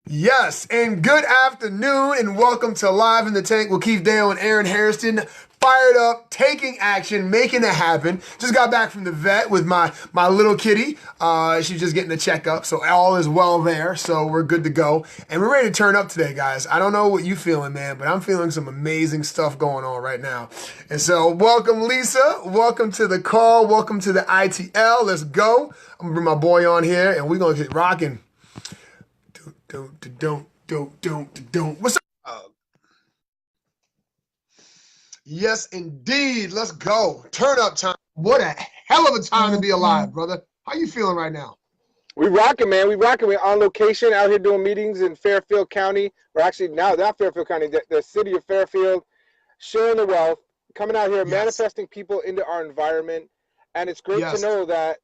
Yes, and good afternoon, and welcome to Live in the Tank with Keith Dale and Aaron Harrison. Fired up, taking action, making it happen. Just got back from the vet with my little kitty. She's just getting a checkup, so all is well there. So we're good to go, and we're ready to turn up today, guys. I don't know what you feeling, man, but I'm feeling some amazing stuff going on right now. And so, welcome, Lisa. Welcome to the call. Welcome to the ITL. Let's go. I'm gonna bring my boy on here, and we're gonna get rocking. Don't. What's up? Yes, indeed. Let's go. Turn up time. What a hell of a time to be alive, brother. How you feeling right now? We rocking, man. We rocking. We're on location out here doing meetings in Fairfield County. Or actually, now not Fairfield County, the city of Fairfield, sharing the wealth, coming out here, Yes. manifesting people into our environment. And it's great to Yes. know that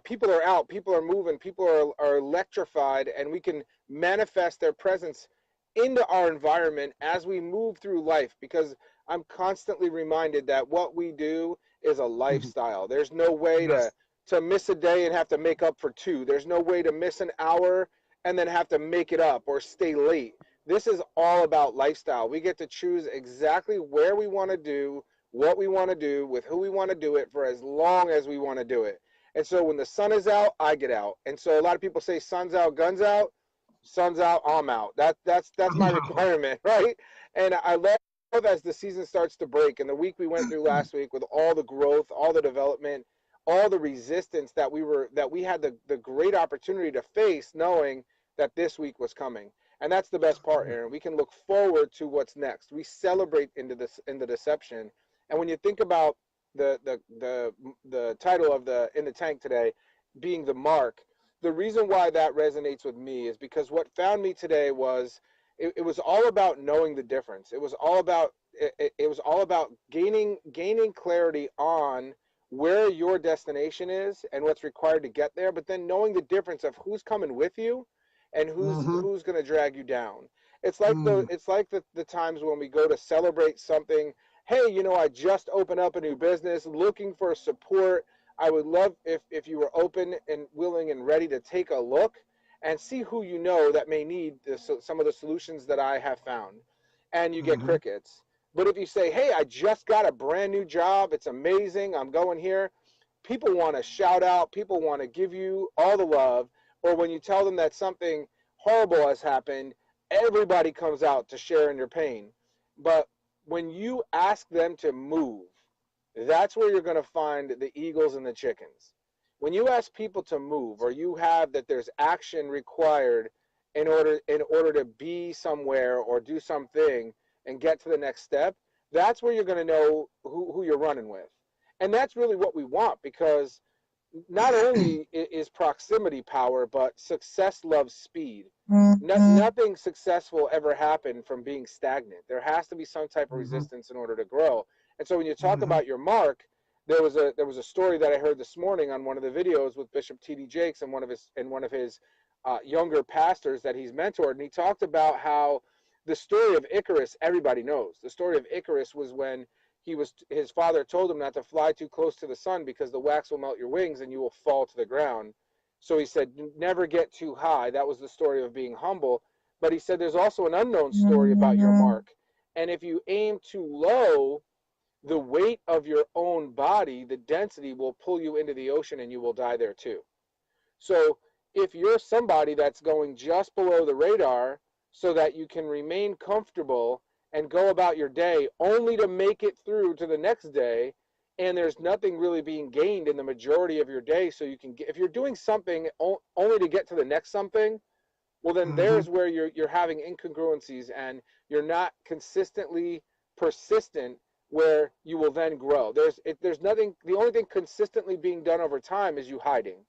people are out, people are moving, people are electrified, and we can manifest their presence into our environment as we move through life. Because I'm constantly reminded that what we do is a Mhm. lifestyle. There's no way Yes. to miss a day and have to make up for two. There's no way to miss an hour and then have to make it up or stay late. This is all about lifestyle. We get to choose exactly where we want to do, what we want to do, with who we want to do it for as long as we want to do it. And so when the sun is out, I get out. And so a lot of people say sun's out, guns out. Sun's out, I'm out. That's my requirement, right? And I love as the season starts to break and the week we went through last week with all the growth, all the development, all the resistance that we had the great opportunity to face knowing that this week was coming. And that's the best part, Aaron. We can look forward to what's next. We celebrate into deception. And when you think about the title of the in the tank today being the mark, the reason why that resonates with me is because what found me today was it was all about knowing the difference. It was all about gaining clarity on where your destination is and what's required to get there, but then knowing the difference of who's coming with you and Mm-hmm. who's going to drag you down. Mm. It's like the times when we go to celebrate something. Hey, I just opened up a new business, looking for support. I would love if you were open and willing and ready to take a look and see who you know that may need some of the solutions that I have found. And you get Mm-hmm. crickets. But if you say, hey, I just got a brand new job, it's amazing, I'm going here, people want to shout out, people want to give you all the love. Or when you tell them that something horrible has happened, everybody comes out to share in your pain. But when you ask them to move, that's where you're going to find the eagles and the chickens. When you ask people to move, or you have that there's action required in order to be somewhere or do something and get to the next step, that's where you're going to know who you're running with. And that's really what we want, because not only is proximity power, but success loves speed. Nothing successful ever happened from being stagnant. There has to be some type of Mm-hmm. resistance in order to grow. And so when you talk Mm-hmm. about your mark, there was a story that I heard this morning on one of the videos with Bishop T.D. Jakes and one of his younger pastors that he's mentored, and he talked about how the story of Icarus everybody knows. The story of Icarus was when his father told him not to fly too close to the sun because the wax will melt your wings and you will fall to the ground. So he said, never get too high. That was the story of being humble. But he said there's also an unknown story about your mark. And if you aim too low, the weight of your own body, the density will pull you into the ocean and you will die there too. So if you're somebody that's going just below the radar so that you can remain comfortable and go about your day only to make it through to the next day, and there's nothing really being gained in the majority of your day, so you can get, if you're doing something only to get to the next something, well then Mm-hmm. there's where you're having incongruencies and you're not consistently persistent, where you will then grow. There's nothing. The only thing consistently being done over time is you hiding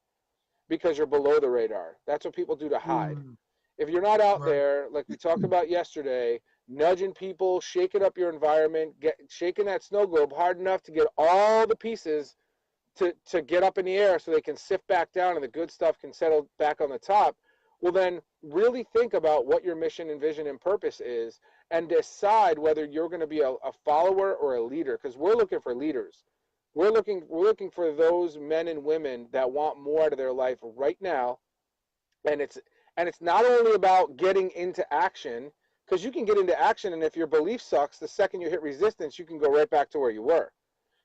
because you're below the radar. That's what people do to hide. Mm. If you're not out Right. there, like we talked about yesterday, nudging people, shaking up your environment, shaking that snow globe hard enough to get all the pieces to get up in the air so they can sift back down and the good stuff can settle back on the top, well, then really think about what your mission and vision and purpose is and decide whether you're going to be a follower or a leader, because we're looking for leaders. We're looking for those men and women that want more out of their life right now, and And it's not only about getting into action, because you can get into action, and if your belief sucks, the second you hit resistance, you can go right back to where you were.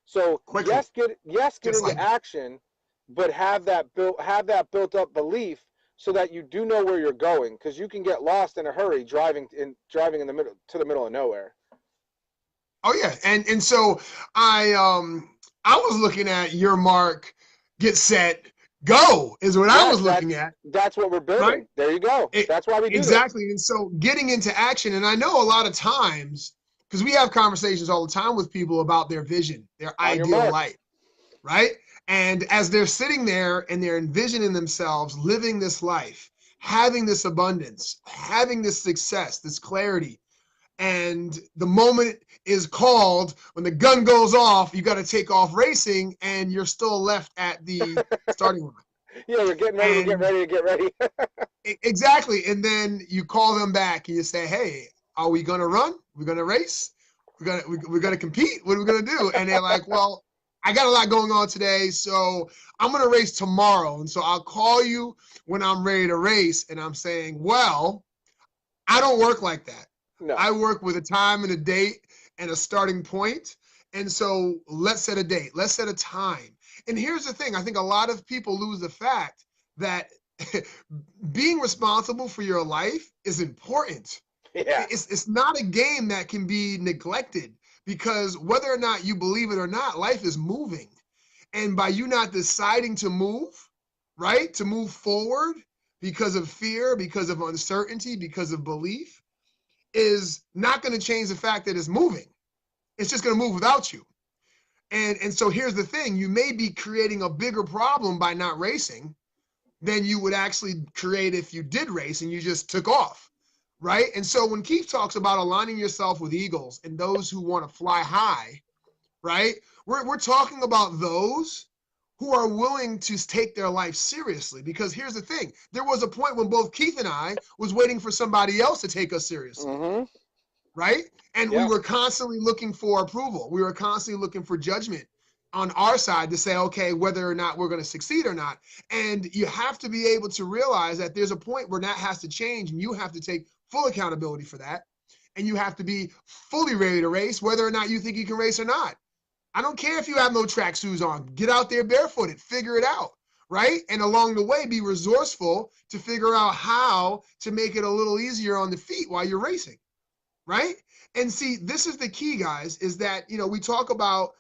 So quickly, get just into like that. action, but have that built up belief so that you do know where you're going, because you can get lost in a hurry driving in the middle to the middle of nowhere. Oh yeah, and so I was looking at your mark, get set, go is what I Yes, was looking at, that's what we're right? building. There you go. It, That's why we do this. exactly. And so getting into action, and I know a lot of times because we have conversations all the time with people about their vision, their On your ideal mark. life, right? And as they're sitting there and they're envisioning themselves living this life, having this abundance, having this success, this clarity, and the moment is called when the gun goes off, you got to take off racing, and you're still left at the starting line. Yeah, you're getting ready to get And ready to get ready. exactly. And then you call them back and you say, hey, are we going to run? We're going to race? We're gonna compete? What are we going to do? And they're like, well, I got a lot going on today, so I'm going to race tomorrow. And so I'll call you when I'm ready to race. And I'm saying, well, I don't work like that. No. I work with a time and a date and a starting point. And so let's set a date. Let's set a time. And here's the thing. I think a lot of people lose the fact that being responsible for your life is important. Yeah. It's not a game that can be neglected, because whether or not you believe it or not, life is moving. And by you not deciding to move, right, to move forward because of fear, because of uncertainty, because of belief, is not going to change the fact that it's moving. It's just going to move without you. And so here's the thing. You may be creating a bigger problem by not racing than you would actually create if you did race and you just took off, right? And so when Keith talks about aligning yourself with eagles and those who want to fly high, right? We're talking about those who are willing to take their life seriously. Because here's the thing. There was a point when both Keith and I was waiting for somebody else to take us seriously, Mm-hmm. right? And we Yep. were constantly looking for approval. We were constantly looking for judgment on our side to say, okay, whether or not we're going to succeed or not. And you have to be able to realize that there's a point where that has to change, and you have to take full accountability for that. And you have to be fully ready to race, whether or not you think you can race or not. I don't care if you have no track shoes on. Get out there barefooted, figure it out, right? And along the way, be resourceful to figure out how to make it a little easier on the feet while you're racing, right? And see, this is the key, guys, is that, we talk about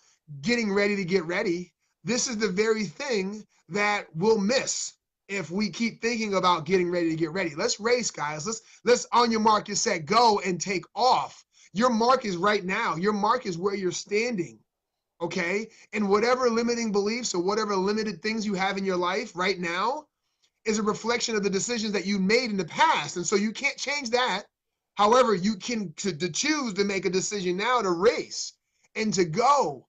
getting ready to get ready. This is the very thing that we'll miss if we keep thinking about getting ready to get ready. Let's race, guys. Let's on your mark, get set, go, and take off. Your mark is right now. Your mark is where you're standing. Okay. And whatever limiting beliefs or whatever limited things you have in your life right now is a reflection of the decisions that you made in the past. And so you can't change that. However, you can to choose to make a decision now to race and to go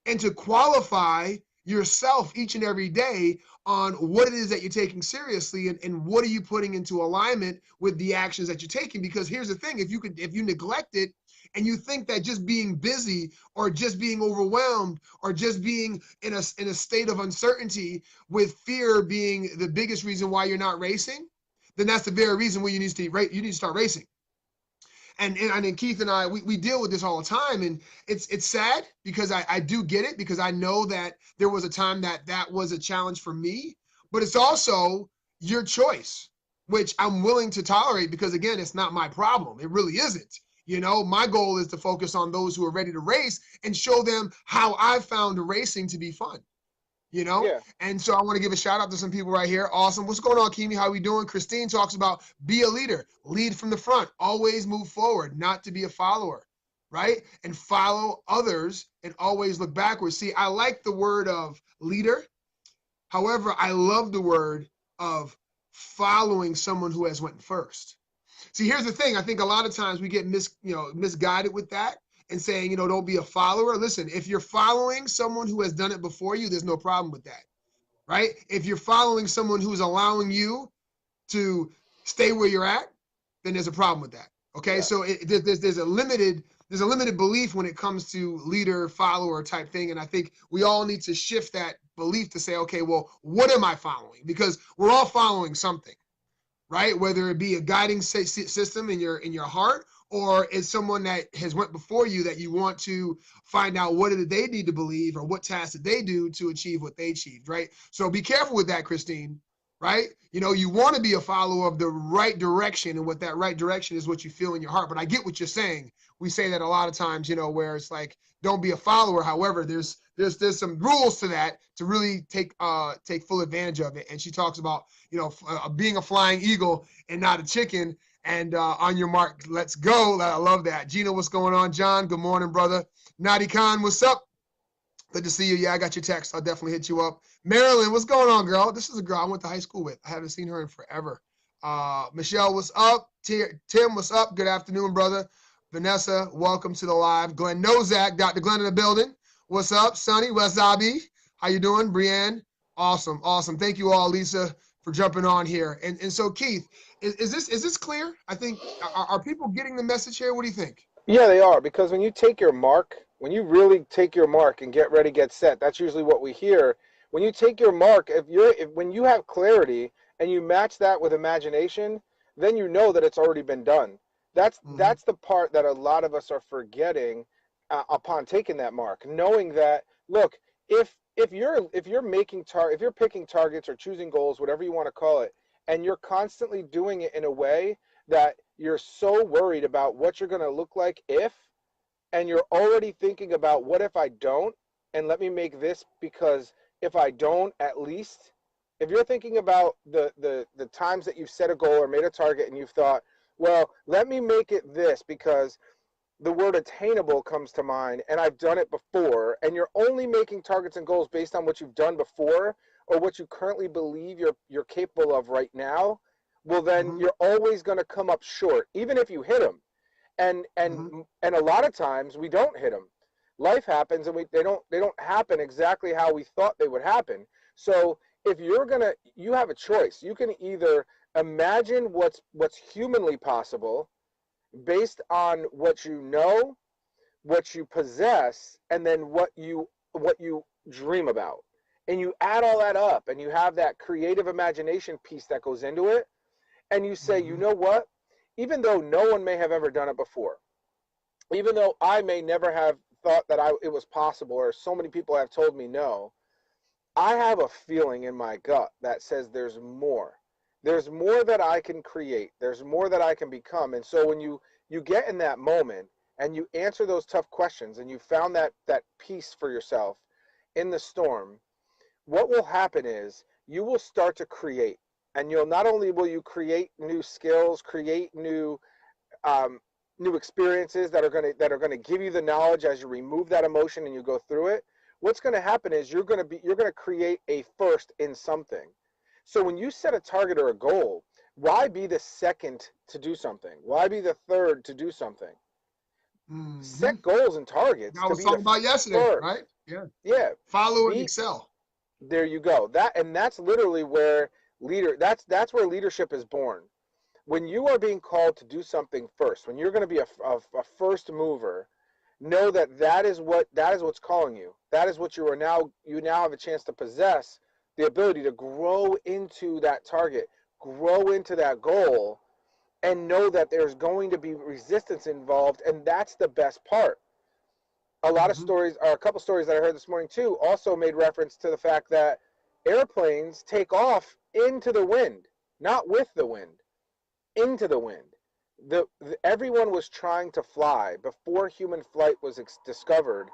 and to qualify yourself each and every day on what it is that you're taking seriously, and what are you putting into alignment with the actions that you're taking. Because here's the thing, if you neglect it and you think that just being busy or just being overwhelmed or just being in a state of uncertainty, with fear being the biggest reason why you're not racing, then that's the very reason why you need to start racing. And then Keith and I, we deal with this all the time, and it's sad because I do get it, because I know that there was a time that was a challenge for me, but it's also your choice, which I'm willing to tolerate, because again, it's not my problem. It really isn't. My goal is to focus on those who are ready to race and show them how I found racing to be fun. Yeah. And so I want to give a shout out to some people right here. Awesome. What's going on, Kimi? How we doing? Christine talks about be a leader, lead from the front, always move forward, not to be a follower, right? And follow others and always look backwards. See, I like the word of leader. However, I love the word of following someone who has went first. See, here's the thing. I think a lot of times we get misguided with that, and saying, don't be a follower. Listen, if you're following someone who has done it before you, there's no problem with that, right? If you're following someone who's allowing you to stay where you're at, then there's a problem with that. Okay, yeah. So there's a limited belief when it comes to leader follower type thing, and I think we all need to shift that belief to say, okay, well, what am I following? Because we're all following something, right? Whether it be a guiding system in your heart, or it's someone that has went before you that you want to find out what did they need to believe or what tasks did they do to achieve what they achieved, right? So be careful with that, Christine, right? You know, you want to be a follower of the right direction, and what that right direction is what you feel in your heart. But I get what you're saying. We say that a lot of times, you know, where it's like, don't be a follower. However, there's some rules to that to really take full advantage of it. And she talks about, you know, being a flying eagle and not a chicken. And on your mark, let's go. I love that. Gina, what's going on? John, good morning, brother. Nadi Khan, what's up? Good to see you. Yeah, I got your text. I'll definitely hit you up. Marilyn, what's going on, girl? This is a girl I went to high school with. I haven't seen her in forever. Michelle, what's up? Tim, what's up? Good afternoon, brother. Vanessa, welcome to the live. Glenn Nozak, Dr. Glenn in the building. What's up? Sonny, Wasabi, how you doing? Brienne, awesome. Thank you all, Lisa, for jumping on here. And so, Keith, is this clear? I think, are people getting the message here? What do you think? Yeah, they are, because when you take your mark, when you really take your mark and get ready, get set, that's usually what we hear. When you take your mark, when you have clarity and you match that with imagination, then you know that it's already been done. That's the part that a lot of us are forgetting upon taking that mark, knowing that, look, if you're picking targets or choosing goals, whatever you want to call it, and you're constantly doing it in a way that you're so worried about what you're going to look like and you're already thinking about, what if I don't, and let me make this, because if I don't, at least, if you're thinking about the times that you've set a goal or made a target and you've thought, well, let me make it this, because the word attainable comes to mind and I've done it before, and you're only making targets and goals based on what you've done before or what you currently believe you're capable of right now, well, then you're always going to come up short, even if you hit them. And a lot of times we don't hit them. Life happens, and they don't happen exactly how we thought they would happen. So if you have a choice. You can either imagine what's humanly possible based on what you know, what you possess, and then what you dream about. And you add all that up, and you have that creative imagination piece that goes into it. And you say, you know what? Even though no one may have ever done it before, even though I may never have thought that it was possible, or so many people have told me no, I have a feeling in my gut that says there's more. There's more that I can create. There's more that I can become. And so when you get in that moment and you answer those tough questions and you found that peace for yourself in the storm, what will happen is you will start to create. And you'll not only will you create new skills, create new experiences that are going to give you the knowledge as you remove that emotion and you go through it. What's going to happen is you're going to create a first in something. So when you set a target or a goal, why be the second to do something? Why be the third to do something? Set goals and targets. I was talking about yesterday, first. Right? Yeah. Yeah. Follow and excel. There you go. That's literally where that's where leadership is born. When you are being called to do something first, when you're going to be a first mover, know that is what's calling you. That is what you now have a chance to possess the ability to grow into that target, grow into that goal, and know that there's going to be resistance involved, and that's the best part. A lot of stories, or a couple stories that I heard this morning too, also made reference to the fact that airplanes take off into the wind, not with the wind, into the wind. Everyone was trying to fly before human flight was discovered.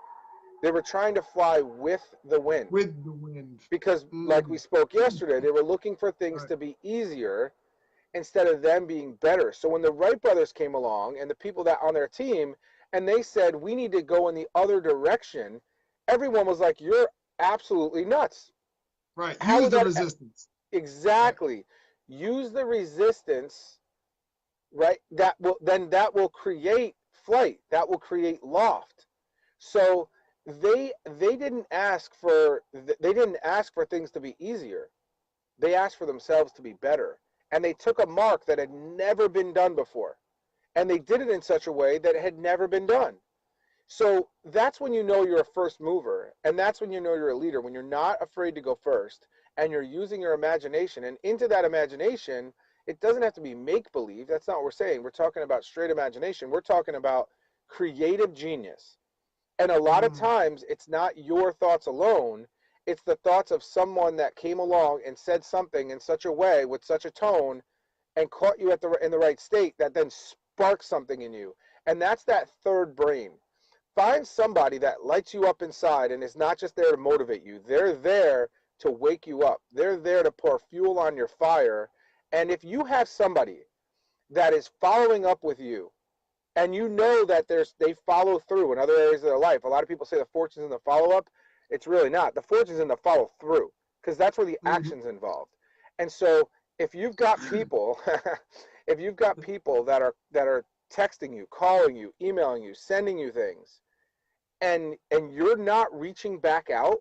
They were trying to fly with the wind. With the wind. Because, like we spoke yesterday, they were looking for things to be easier instead of them being better. So when the Wright brothers came along and the people that on their team, and they said, we need to go in the other direction, everyone was like, you're absolutely nuts. Right. Use the resistance. Exactly. Right. Use the resistance, right? That will create flight. That will create loft. So they didn't ask for things to be easier. They asked for themselves to be better. And they took a mark that had never been done before. And they did it in such a way that it had never been done. So that's when you know you're a first mover, and that's when you know you're a leader, when you're not afraid to go first, and you're using your imagination. And into that imagination it doesn't have to be make-believe. That's not what we're saying. We're talking about straight imagination. We're talking about creative genius. And a lot of times it's not your thoughts alone. It's the thoughts of someone that came along and said something in such a way with such a tone and caught you in the right state that then sparks something in you. And that's that third brain. Find somebody that lights you up inside and is not just there to motivate you. They're there to wake you up. They're there to pour fuel on your fire. And if you have somebody that is following up with you, and you know that they follow through in other areas of their life. A lot of people say the fortune's in the follow-up. It's really not. The fortune's in the follow-through, because that's where the action's involved. And so if you've got people, if you've got people that are texting you, calling you, emailing you, sending you things, and you're not reaching back out,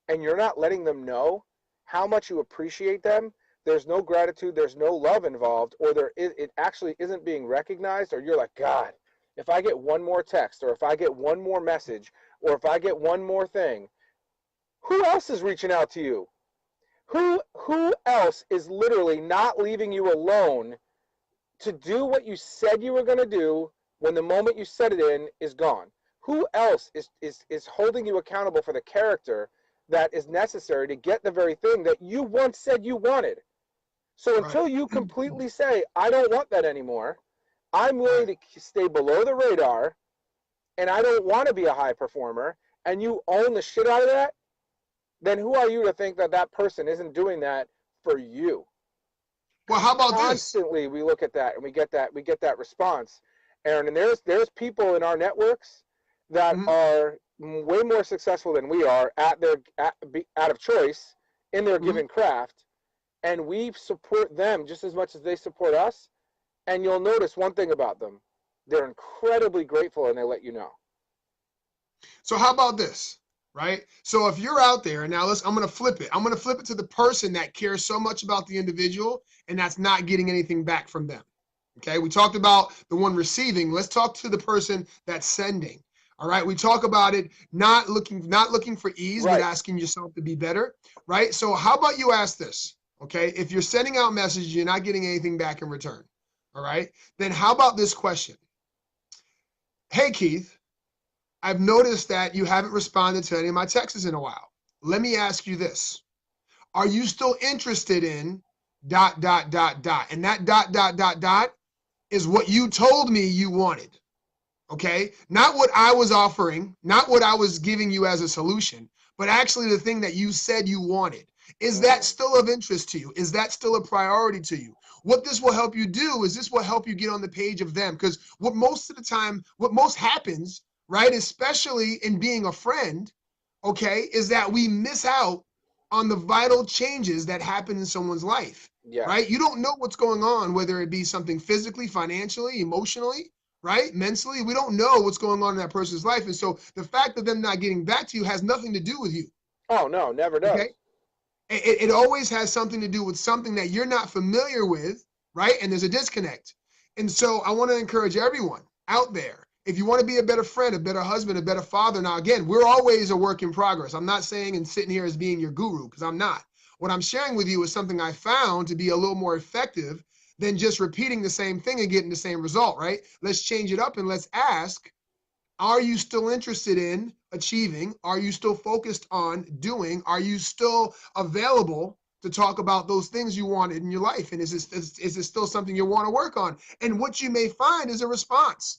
and you're not letting them know how much you appreciate them, there's no gratitude, there's no love involved, or it actually isn't being recognized, or you're like, God, if I get one more text, or if I get one more message, or if I get one more thing, who else is reaching out to you? Who else is literally not leaving you alone to do what you said you were going to do when the moment you said it in is gone? Who else is holding you accountable for the character that is necessary to get the very thing that you once said you wanted? So until you completely say, I don't want that anymore, I'm willing to stay below the radar, and I don't want to be a high performer, and you own the shit out of that, then who are you to think that that person isn't doing that for you? Well, how about Constantly we look at that and we get that response, Aaron. And there's people in our networks that are way more successful than we are out of choice in their given craft. And we support them just as much as they support us. And you'll notice one thing about them. They're incredibly grateful, and they let you know. So how about this, right? So if you're out there, and now I'm going to flip it. I'm going to flip it to the person that cares so much about the individual and that's not getting anything back from them. Okay, we talked about the one receiving. Let's talk to the person that's sending. All right, we talk about it not looking for ease, but asking yourself to be better, right? So how about you ask this? Okay, if you're sending out messages, you're not getting anything back in return. All right, then how about this question? Hey, Keith, I've noticed that you haven't responded to any of my texts in a while. Let me ask you this. Are you still interested in ... And that ... is what you told me you wanted. Okay, not what I was offering, not what I was giving you as a solution, but actually the thing that you said you wanted. Is that still of interest to you? Is that still a priority to you? What this will help you do is this will help you get on the page of them, because what most happens, right, especially in being a friend, okay, is that we miss out on the vital changes that happen in someone's life, right? You don't know what's going on, whether it be something physically, financially, emotionally, right, mentally. We don't know what's going on in that person's life. And so the fact of them not getting back to you has nothing to do with you. Oh, no, never does. Okay? It always has something to do with something that you're not familiar with, right? And there's a disconnect. And so I want to encourage everyone out there, if you want to be a better friend, a better husband, a better father. Now, again, we're always a work in progress. I'm not saying and sitting here as being your guru, because I'm not. What I'm sharing with you is something I found to be a little more effective than just repeating the same thing and getting the same result, right? Let's change it up and let's ask, are you still interested in achieving? Are you still focused on doing? Are you still available to talk about those things you wanted in your life? And is this still something you want to work on? And what you may find is a response.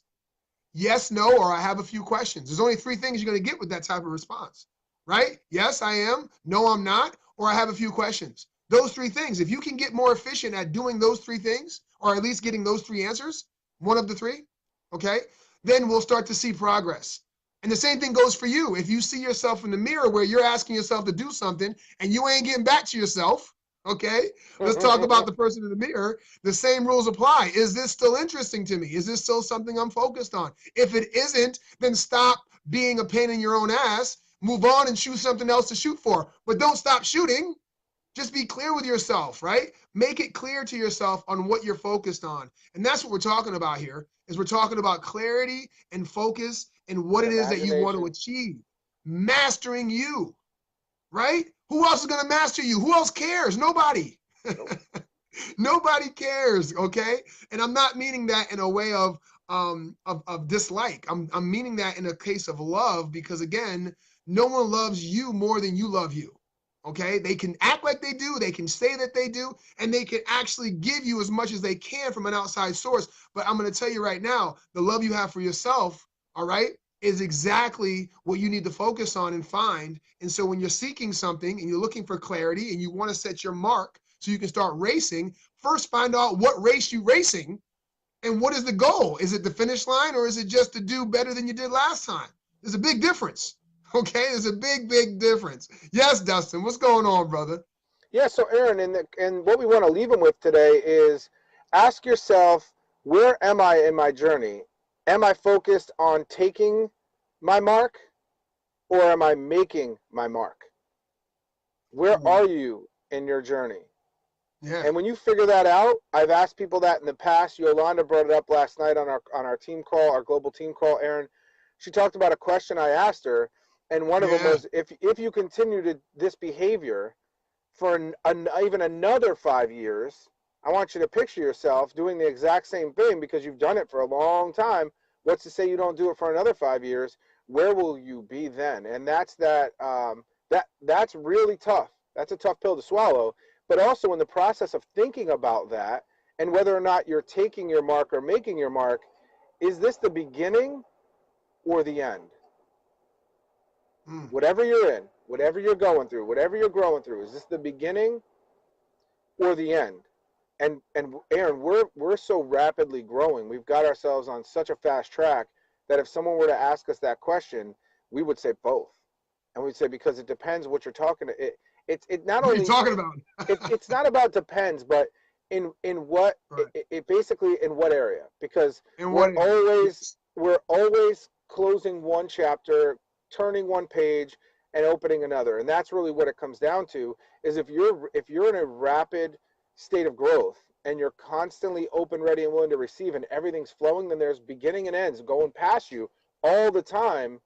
Yes, no, or I have a few questions. There's only 3 things you're going to get with that type of response, right? Yes, I am. No, I'm not. Or I have a few questions. Those 3 things. If you can get more efficient at doing those 3 things, or at least getting those 3 answers, one of the 3, okay, then we'll start to see progress. And the same thing goes for you. If you see yourself in the mirror where you're asking yourself to do something and you ain't getting back to yourself, okay, let's talk about the person in the mirror. The same rules apply. Is this still interesting to me? Is this still something I'm focused on? If it isn't, then stop being a pain in your own ass, move on and choose something else to shoot for. But don't stop shooting. Just be clear with yourself, right? Make it clear to yourself on what you're focused on. And that's what we're talking about here, is we're talking about clarity and focus and what it is that you want to achieve. Mastering you, right? Who else is going to master you? Who else cares? Nobody. Nobody cares, okay? And I'm not meaning that in a way of dislike. I'm meaning that in a case of love, because again, no one loves you more than you love you. Okay? They can act like they do, they can say that they do, and they can actually give you as much as they can from an outside source. But I'm going to tell you right now, the love you have for yourself, all right, is exactly what you need to focus on and find. And so when you're seeking something and you're looking for clarity and you want to set your mark so you can start racing, first find out what race you're racing and what is the goal. Is it the finish line, or is it just to do better than you did last time? There's a big difference. Okay, there's a big difference. Yes, Dustin, what's going on, brother? Yeah, so Aaron, and what we want to leave them with today is ask yourself, where am I in my journey? Am I focused on taking my mark, or am I making my mark? Where Ooh, are you in your journey? yeah, And when you figure that out, I've asked people that in the past. Yolanda brought it up last night on our team call, our global team call. Aaron, she talked about a question I asked her, and one of them yeah. was, if you continue to this behavior for even another 5 years, I want you to picture yourself doing the exact same thing because you've done it for a long time. What's to say you don't do it for another 5 years? Where will you be then? And that's really tough. That's a tough pill to swallow. But also in the process of thinking about that and whether or not you're taking your mark or making your mark, is this the beginning or the end? Mm. Whatever you're in, whatever you're going through, whatever you're growing through, is this the beginning or the end? And Aaron, we're so rapidly growing. We've got ourselves on such a fast track that if someone were to ask us that question, we would say both. And we'd say, because it depends what you're talking to. It not What are you only talking about? it's not about depends, but in what Right. it basically in what area, because In we're what area? always Yes. we're always closing one chapter, turning one page, and opening another. And that's really what it comes down to, is if you're in a rapid state of growth and you're constantly open, ready, and willing to receive, and everything's flowing, then there's beginning and ends going past you all the time.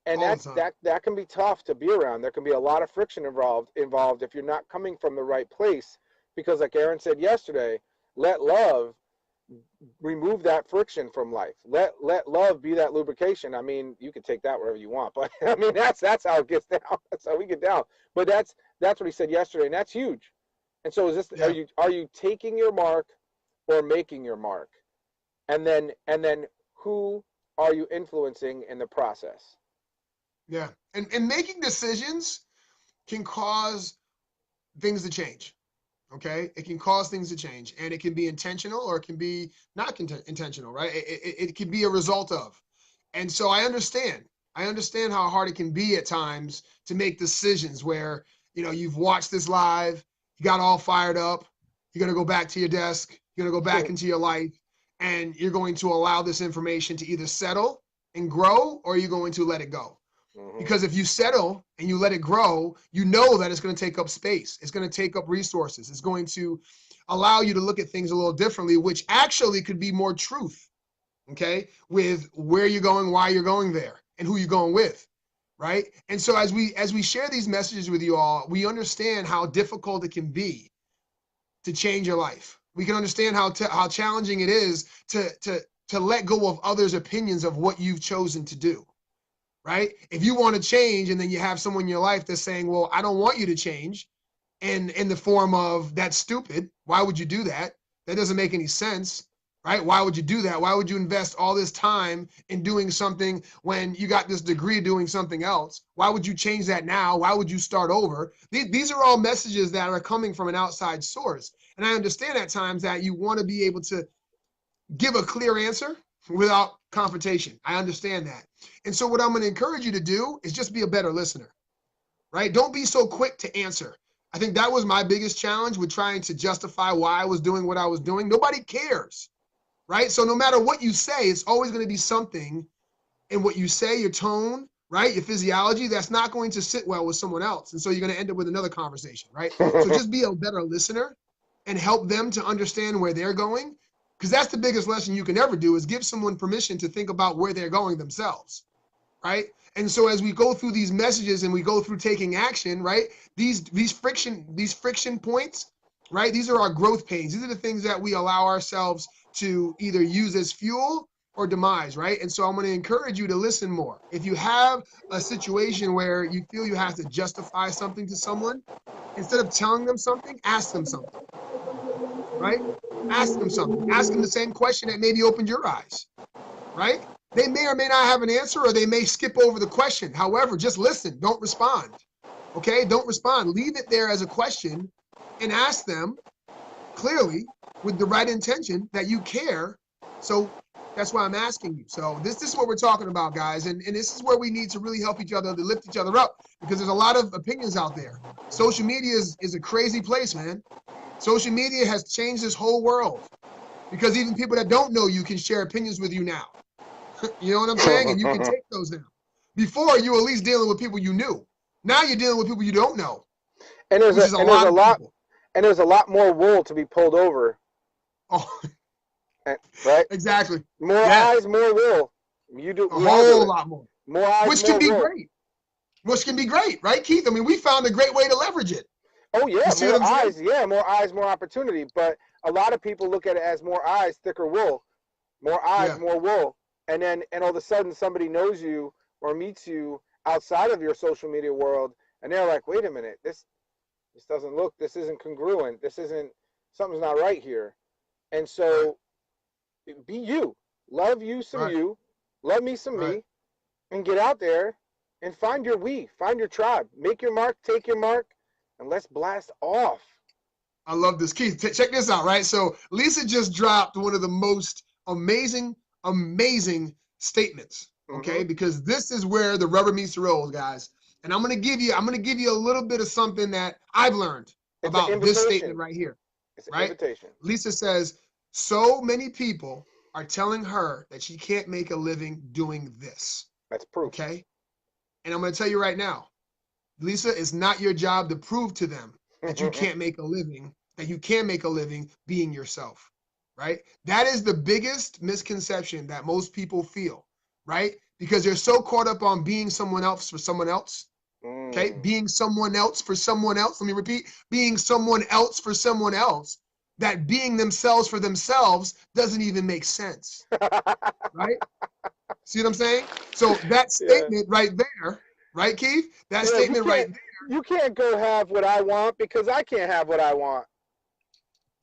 And All the that's time. that can be tough to be around. There can be a lot of friction involved if you're not coming from the right place, because like Aaron said yesterday, let love remove that friction from life. Let love be that lubrication. I mean, you can take that wherever you want, but I mean that's how it gets down. That's how we get down. But that's what he said yesterday, and that's huge. And so is this, Yeah. are you taking your mark or making your mark? And then who are you influencing in the process? Yeah. And making decisions can cause things to change. Okay, it can cause things to change, and it can be intentional or it can be not intentional, right? It can be a result of. And so I understand how hard it can be at times to make decisions where, you've watched this live, you got all fired up, you're going to go back to your desk, you're going to go back into your life, and you're going to allow this information to either settle and grow, or you're going to let it go. Hmm. Because if you settle and you let it grow, you know that it's going to take up space. It's going to take up resources. It's going to allow you to look at things a little differently, which actually could be more truth, okay, with where you're going, why you're going there, and who you're going with, right? And so as we share these messages with you all, we understand how difficult it can be to change your life. We can understand how challenging it is to let go of others' opinions of what you've chosen to do, right? If you want to change and then you have someone in your life that's saying, well, I don't want you to change, and in the form of, that's stupid. Why would you do that? That doesn't make any sense, right? Why would you do that? Why would you invest all this time in doing something when you got this degree doing something else? Why would you change that now? Why would you start over? These are all messages that are coming from an outside source. And I understand at times that you want to be able to give a clear answer without confrontation. I understand that. And so what I'm going to encourage you to do is just be a better listener, right? Don't be so quick to answer. I think that was my biggest challenge with trying to justify why I was doing what I was doing. Nobody cares, right? So no matter what you say, it's always going to be something in what you say, your tone, right? Your physiology, that's not going to sit well with someone else. And so you're going to end up with another conversation, right? So just be a better listener and help them to understand where they're going. Because that's the biggest lesson you can ever do, is give someone permission to think about where they're going themselves, right? And so as we go through these messages and we go through taking action, right? These friction points right? These are our growth pains. These are the things that we allow ourselves to either use as fuel or demise, right? And so I'm going to encourage you to listen more. If you have a situation where you feel you have to justify something to someone, instead of telling them something, ask them something, right? Ask them something. Ask them the same question that maybe opened your eyes, right? They may or may not have an answer, or they may skip over the question. However, just listen. Don't respond. Okay? Don't respond. Leave it there as a question and ask them clearly with the right intention that you care. So that's why I'm asking you. So this is what we're talking about, guys. And this is where we need to really help each other, to lift each other up, because there's a lot of opinions out there. Social media is a crazy place, man. Social media has changed this whole world, because even people that don't know you can share opinions with you now. You know what I'm saying? And you can take those now. Before, you were at least dealing with people you knew. Now you're dealing with people you don't know. And there's a lot more wool to be pulled over. Oh, right? Exactly. More eyes, more wool. You do a whole lot more. More eyes, which more can be wool. great. Which can be great, right, Keith? I mean, we found a great way to leverage it. Oh yeah, more eyes. Yeah, more eyes, more opportunity. But a lot of people look at it as more eyes, thicker wool. More eyes, more wool. And all of a sudden somebody knows you or meets you outside of your social media world, and they're like, wait a minute, this doesn't look, this isn't congruent, something's not right here. And so be you. Love you some you, love me some me, and get out there and find your find your tribe. Make your mark, take your mark, and let's blast off. I love this. Keith, check this out, right? So Lisa just dropped one of the most amazing statements, okay? Because this is where the rubber meets the road, guys. And I'm gonna give you a little bit of something that I've learned about this statement right here. It's an invitation. Lisa says, so many people are telling her that she can't make a living doing this. That's proof. Okay? And I'm gonna tell you right now, Lisa, it's not your job to prove to them that you can't make a living, that you can make a living being yourself. Right? That is the biggest misconception that most people feel, right? Because they're so caught up on being someone else for someone else. Okay? Being someone else for someone else. Let me repeat. Being someone else for someone else, that being themselves for themselves doesn't even make sense. Right? See what I'm saying? So that statement right there, right, Keith? That statement right there. You can't go have what I want because I can't have what I want.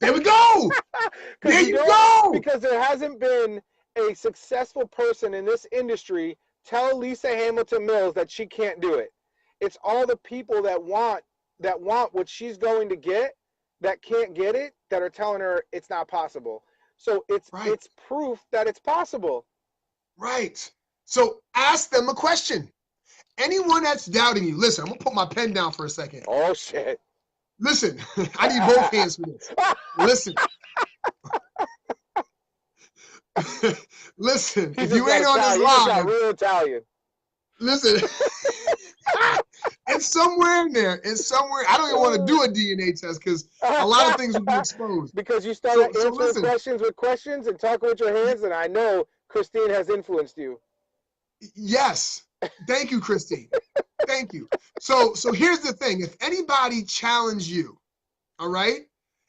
There we go. There you go. Because there hasn't been a successful person in this industry tell Lisa Hamilton Mills that she can't do it. It's all the people that want what she's going to get, that can't get it, that are telling her it's not possible. So it's proof that it's possible. Right. So ask them a question. Anyone that's doubting you, listen, I'm gonna put my pen down for a second. Oh shit. Listen, I need both hands for this. Listen. Listen, if you ain't on this live, real Italian. Listen. It's somewhere in there. It's somewhere. I don't even want to do a DNA test because a lot of things will be exposed. Because you started answering questions with questions and talking with your hands, and I know Christine has influenced you. Yes. Thank you, Christine. Thank you. So here's the thing. If anybody challenged you, all right,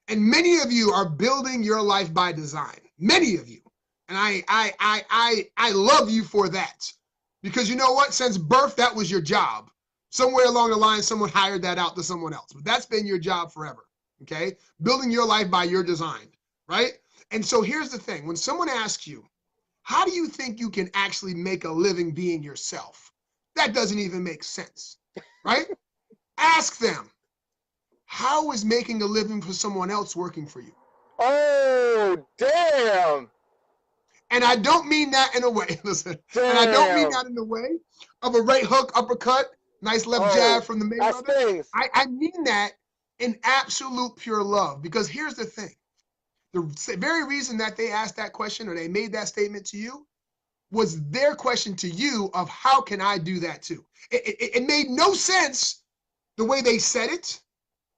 and many of you are building your life by design, many of you, and I love you for that, because you know what? Since birth, that was your job. Somewhere along the line, someone hired that out to someone else, but that's been your job forever. Okay, building your life by your design, right? And so here's the thing: when someone asks you, how do you think you can actually make a living being yourself? That doesn't even make sense, right? Ask them, how is making a living for someone else working for you? Oh, damn. And I don't mean that in a way, listen, damn. And I don't mean that in the way of a right hook, uppercut, nice left jab from the Mayweather. I mean that in absolute pure love, because here's the thing. The very reason that they asked that question or they made that statement to you was their question to you of how can I do that too? It made no sense the way they said it,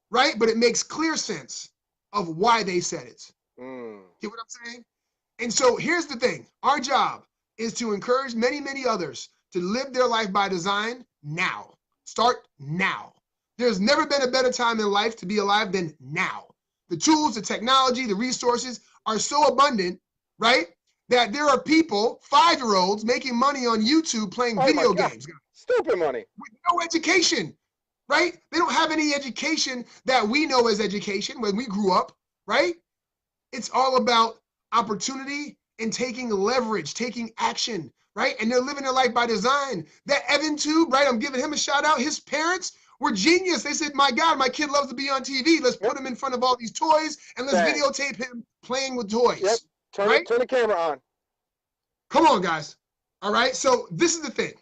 right? But it makes clear sense of why they said it. Get what I'm saying? And so here's the thing. Our job is to encourage many, many others to live their life by design now. Start now. There's never been a better time in life to be alive than now. the tools, the technology, the resources are so abundant, right? That there are people, 5-year-olds, making money on YouTube playing video games. Stupid money. With no education, right? They don't have any education that we know as education when we grew up, right? It's all about opportunity and taking leverage, taking action, right? And they're living their life by design. That Evan Tube, right? I'm giving him a shout out. His parents were genius. They said, my God, my kid loves to be on TV. Let's put him in front of all these toys and let's videotape him playing with toys. Yep. Turn the camera on. Come on, guys. All right. So this is the thing.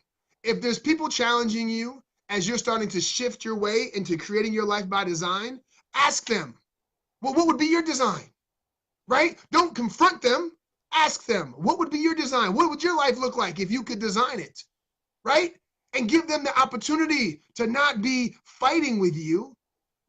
If there's people challenging you as you're starting to shift your way into creating your life by design, ask them, well, what would be your design? Right? Don't confront them. Ask them, what would be your design? What would your life look like if you could design it? Right? And give them the opportunity to not be fighting with you,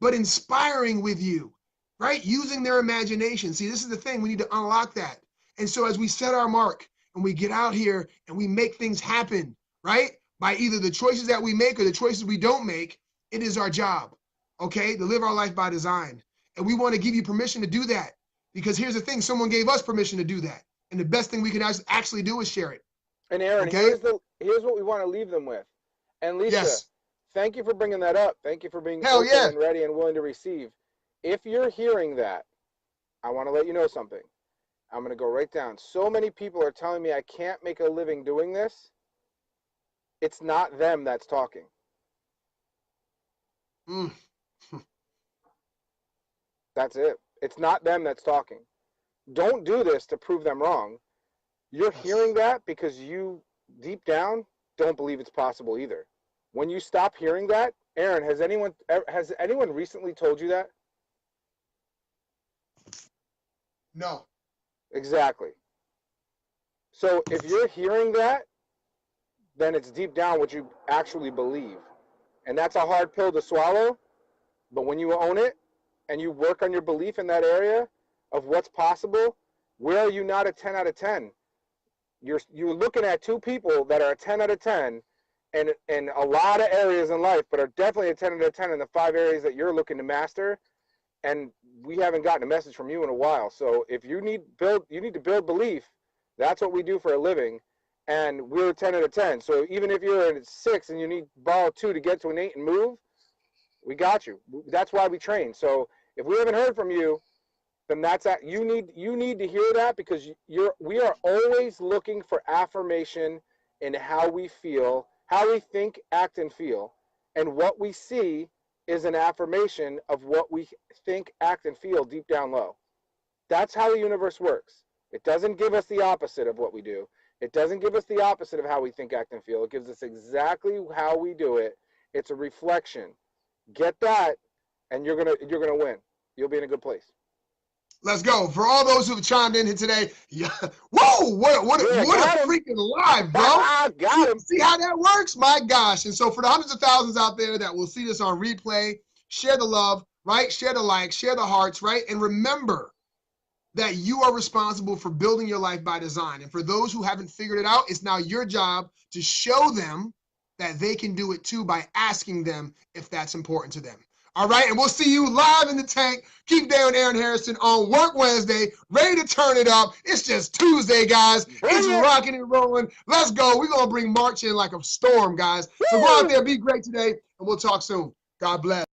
but inspiring with you, right? Using their imagination. See, this is the thing. We need to unlock that. And so as we set our mark and we get out here and we make things happen, right? By either the choices that we make or the choices we don't make, it is our job, okay, to live our life by design. And we want to give you permission to do that. Because here's the thing, someone gave us permission to do that. And the best thing we can actually do is share it. And Aaron, okay? here's what we want to leave them with. And Lisa, yes. Thank you for bringing that up. Thank you for being open and ready and willing to receive. If you're hearing that, I want to let you know something. I'm going to go right down. So many people are telling me I can't make a living doing this. It's not them that's talking. That's it. It's not them that's talking. Don't do this to prove them wrong. You're hearing that because you, deep down, don't believe it's possible either. When you stop hearing that, Aaron, has anyone recently told you that? No. Exactly. So if you're hearing that, then it's deep down what you actually believe. And that's a hard pill to swallow, but when you own it and you work on your belief in that area of what's possible, where are you not a 10 out of 10? You're looking at two people that are a 10 out of 10 in a lot of areas in life, but are definitely a 10 out of 10 in the 5 areas that you're looking to master. And we haven't gotten a message from you in a while. So if you need to build belief. That's what we do for a living. And we're 10 out of 10. So even if you're at 6 and you need borrow 2 to get to an 8 and move, we got you. That's why we train. So if we haven't heard from you, then that's that. You need to hear that, because we are always looking for affirmation in how we feel, how we think, act, and feel. And what we see is an affirmation of what we think, act, and feel deep down low. That's how the universe works. It doesn't give us the opposite of what we do. It doesn't give us the opposite of how we think, act, and feel. It gives us exactly how we do it. It's a reflection. Get that, and you're gonna win. You'll be in a good place. Let's go. For all those who have chimed in here today, yeah. Whoa, what a freaking live, bro. Got him. See how that works? My gosh. And so for the hundreds of thousands out there that will see this on replay, share the love, right? Share the likes, share the hearts, right? And remember that you are responsible for building your life by design. And for those who haven't figured it out, it's now your job to show them that they can do it too by asking them if that's important to them. All right, and we'll see you live in the tank. Keith Day and Aaron Hairston on Work Wednesday, ready to turn it up. It's just Tuesday, guys. It's rocking and rolling. Let's go. We're going to bring March in like a storm, guys. So go out there, be great today, and we'll talk soon. God bless.